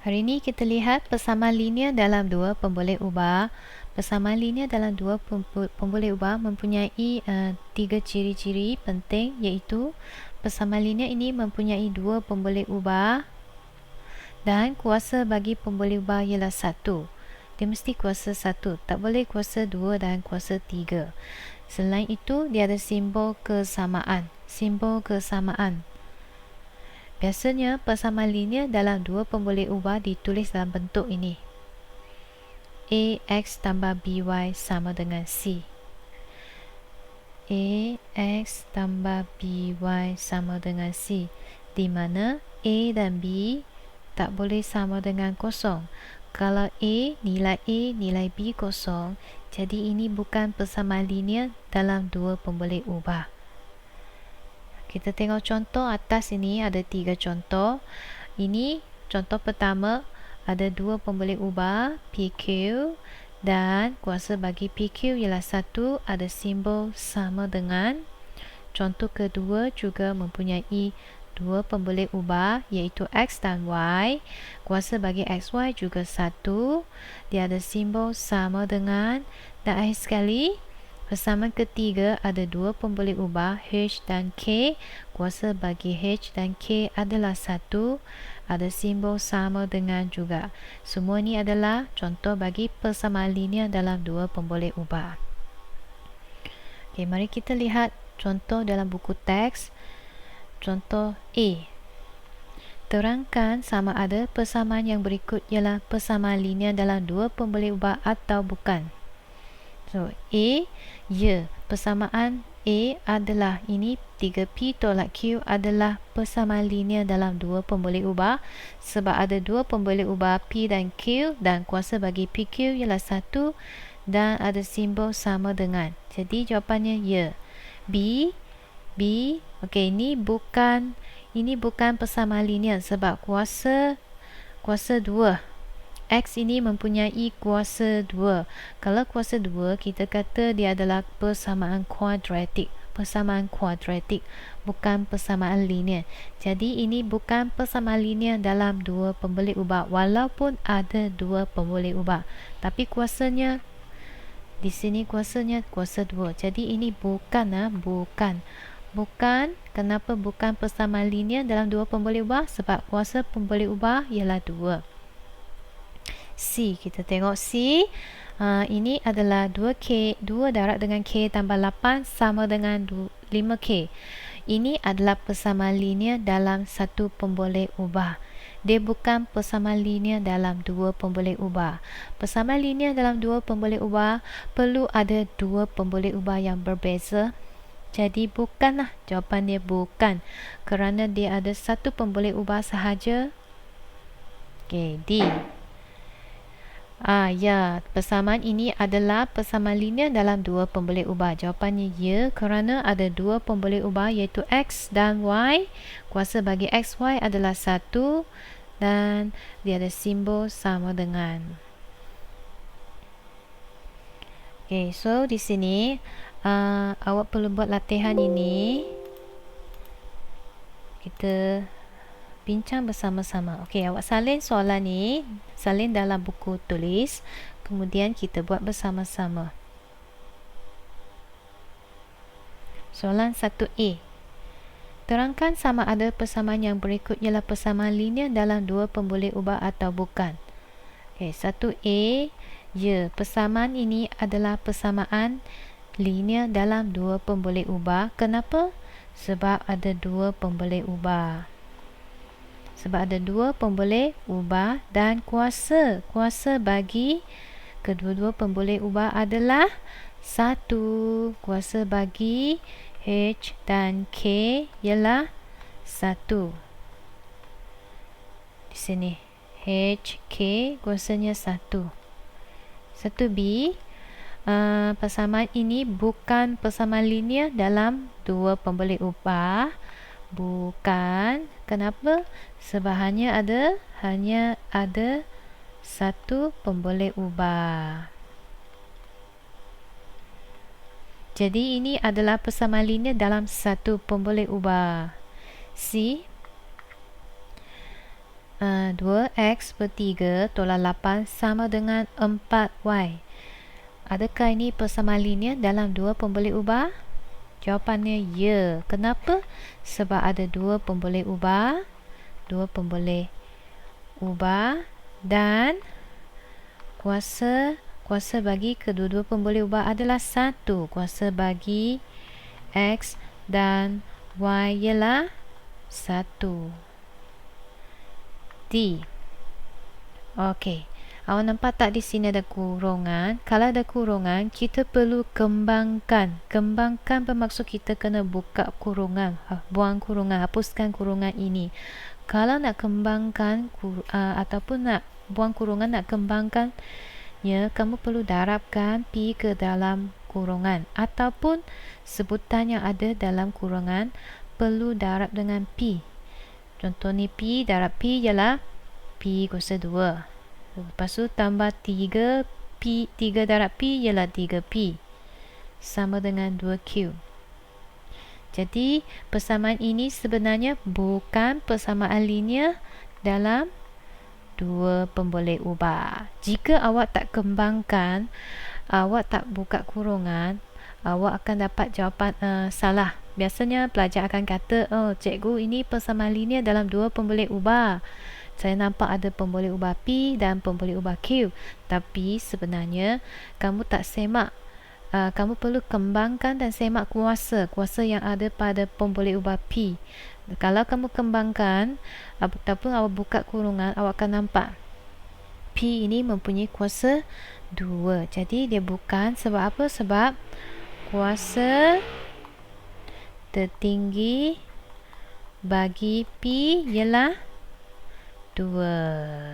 Hari ini kita lihat persamaan linear dalam dua pemboleh ubah. Persamaan linear dalam dua pemboleh ubah mempunyai tiga ciri-ciri penting, iaitu persamaan linear ini mempunyai dua pemboleh ubah dan kuasa bagi pemboleh ubah ialah 1. Dia mesti kuasa 1, tak boleh kuasa 2 dan kuasa 3. Selain itu, dia ada simbol kesamaan. Simbol kesamaan. Biasanya persamaan linear dalam dua pemboleh ubah ditulis dalam bentuk ini. AX tambah BY sama dengan C. AX tambah BY sama dengan C, di mana A dan B tak boleh sama dengan kosong. Kalau nilai A, nilai B kosong, jadi ini bukan persamaan linear dalam dua pemboleh ubah. Kita tengok contoh atas ini, ada 3 contoh. Ini contoh pertama, ada dua pemboleh ubah PQ dan kuasa bagi PQ ialah 1, ada simbol sama dengan. Contoh kedua juga mempunyai dua pemboleh ubah iaitu X dan Y. Kuasa bagi XY juga 1, dia ada simbol sama dengan. Dan akhir sekali, persamaan ketiga ada dua pemboleh ubah H dan K. Kuasa bagi H dan K adalah 1, ada simbol sama dengan juga. Semua ini adalah contoh bagi persamaan linear dalam dua pemboleh ubah. Okey, mari kita lihat contoh dalam buku teks. Contoh A. Terangkan sama ada persamaan yang berikut ialah persamaan linear dalam dua pemboleh ubah atau bukan. So, A, ya, persamaan A adalah ini 3P tolak Q adalah persamaan linear dalam dua pemboleh ubah sebab ada dua pemboleh ubah P dan Q dan kuasa bagi PQ ialah 1 dan ada simbol sama dengan. Jadi jawapannya ya. B, okey, ini bukan persamaan linear sebab kuasa 2. X ini mempunyai kuasa 2. Kalau kuasa 2, kita kata dia adalah persamaan kuadratik. Persamaan kuadratik, bukan persamaan linear. Jadi ini bukan persamaan linear dalam dua pemboleh ubah walaupun ada dua pemboleh ubah. Tapi kuasanya di sini kuasanya kuasa 2. Jadi ini bukan. Kenapa bukan persamaan linear dalam dua pemboleh ubah? Sebab kuasa pemboleh ubah ialah 2. C, kita tengok C. Ini adalah 2K, 2 darab dengan K tambah 8 sama dengan 5K. Ini adalah persamaan linear dalam satu pemboleh ubah. Dia bukan persamaan linear dalam dua pemboleh ubah. Persamaan linear dalam dua pemboleh ubah perlu ada dua pemboleh ubah yang berbeza. Jadi bukanlah, jawapan dia bukan, kerana dia ada satu pemboleh ubah sahaja. Okey, D. Ya, persamaan ini adalah persamaan linear dalam dua pemboleh ubah. Jawapannya ya, kerana ada dua pemboleh ubah iaitu X dan Y. Kuasa bagi XY adalah 1 dan dia ada simbol sama dengan. Okay, so di sini awak perlu buat latihan ini. Kita bincang bersama-sama. Okey, awak salin soalan ni, salin dalam buku tulis, kemudian kita buat bersama-sama. Soalan 1A. Terangkan sama ada persamaan yang berikut ialah persamaan linear dalam dua pemboleh ubah atau bukan. Okey, 1A, ya, persamaan ini adalah persamaan linear dalam dua pemboleh ubah. Kenapa? Sebab ada dua pemboleh ubah. Sebab ada dua pemboleh ubah dan kuasa bagi kedua-dua pemboleh ubah adalah 1. Kuasa bagi H dan K ialah 1. Di sini H, K kuasanya 1. 1B, persamaan ini bukan persamaan linear dalam dua pemboleh ubah. Bukan. Kenapa? Sebab hanya ada satu pemboleh ubah. Jadi ini adalah persamaan linear dalam satu pemboleh ubah. C. 2x per 3 tolak 8 sama dengan 4y. Adakah ini persamaan linear dalam dua pemboleh ubah? Jawapannya ya. Kenapa? Sebab ada dua pemboleh ubah. Dan kuasa bagi kedua-dua pemboleh ubah adalah 1. Kuasa bagi x dan y ialah 1. D. Okey. Awak nampak tak di sini ada kurungan? Kalau ada kurungan, kita perlu kembangkan. Kembangkan bermaksud kita kena buka kurungan, buang kurungan, hapuskan kurungan ini. Kalau nak kembangkan ataupun nak buang kurungan, nak kembangkannya, kamu perlu darabkan pi ke dalam kurungan, ataupun sebutan yang ada dalam kurungan perlu darab dengan pi. Contoh ni pi darab pi ialah pi kuasa 2. Lepas tu tambah 3 pi, 3 darab pi ialah 3pi sama dengan 2q. Jadi persamaan ini sebenarnya bukan persamaan linear dalam dua pemboleh ubah. Jika awak tak kembangkan, awak tak buka kurungan, awak akan dapat jawapan salah. Biasanya pelajar akan kata, oh cikgu, ini persamaan linear dalam dua pemboleh ubah. Saya nampak ada pemboleh ubah P dan pemboleh ubah Q. Tapi sebenarnya kamu tak semak. Kamu perlu kembangkan dan semak kuasa yang ada pada pemboleh ubah P. Kalau kamu kembangkan ataupun awak buka kurungan, awak akan nampak P ini mempunyai kuasa 2. Jadi dia bukan. Sebab apa? Sebab kuasa tertinggi bagi P ialah 2.